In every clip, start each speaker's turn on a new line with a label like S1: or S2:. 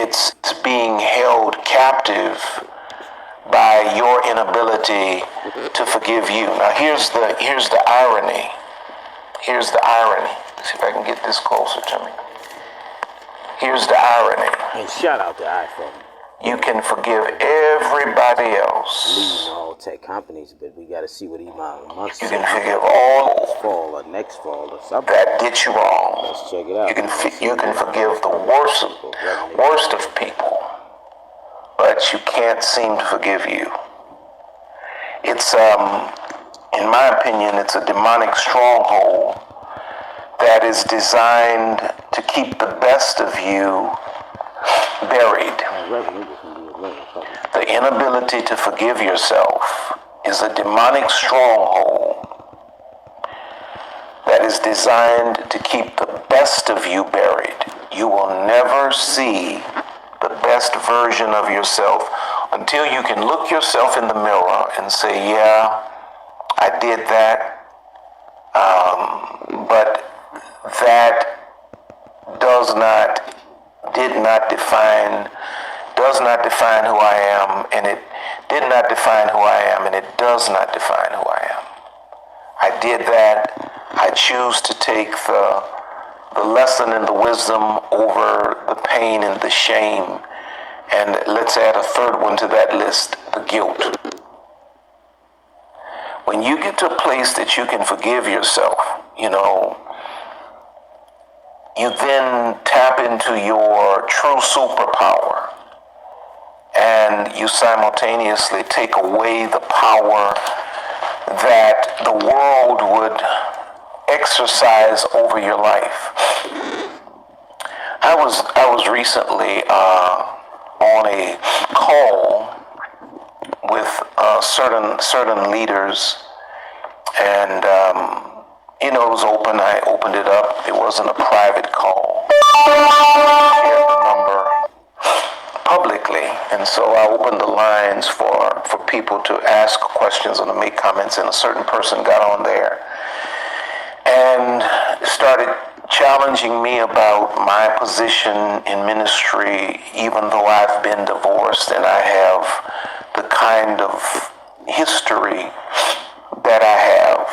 S1: it's being held captive by your inability to forgive you. Now here's the irony. Here's the irony. See if I can get this closer to me. Here's the irony.
S2: And shout out to iPhone.
S1: You can forgive everybody else.
S2: Leading all tech companies, but we got to see what Elon Musk
S1: You can forgive all
S2: fall or next fall or something
S1: that did you wrong.
S2: Let's check it out.
S1: You can forgive the worst of people, but you can't seem to forgive you. It's in my opinion, it's a demonic stronghold that is designed to keep the best of you buried. The inability to forgive yourself is a demonic stronghold that is designed to keep the best of you buried. You will never see the best version of yourself until you can look yourself in the mirror and say, yeah, I did that, but that does not define who I am, and it did not define who I am, and it does not define who I am. I did that. I choose to take the lesson and the wisdom over the pain and the shame. And let's add a third one to that list, the guilt. When you get to a place that you can forgive yourself, you then tap into your true superpower, and you simultaneously take away the power that the world would exercise over your life. I was recently on a call with certain leaders, and it was open. I opened it up. It wasn't a private call. I shared the number publicly, and so I opened the lines for people to ask questions and to make comments, and a certain person got on there and started challenging me about my position in ministry, even though I've been divorced and I have the kind of history that I have.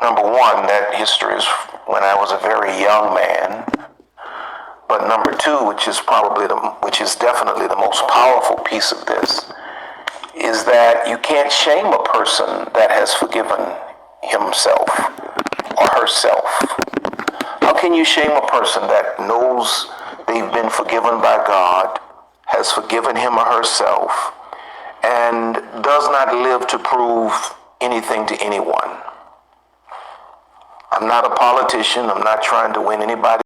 S1: Number one, that history is when I was a very young man. But number two, which is definitely the most powerful piece of this, is that you can't shame a person that has forgiven himself or herself. How can you shame a person that knows they've been forgiven by God, has forgiven him or herself, and does not live to prove anything to anyone? I'm not a politician. I'm not trying to win anybody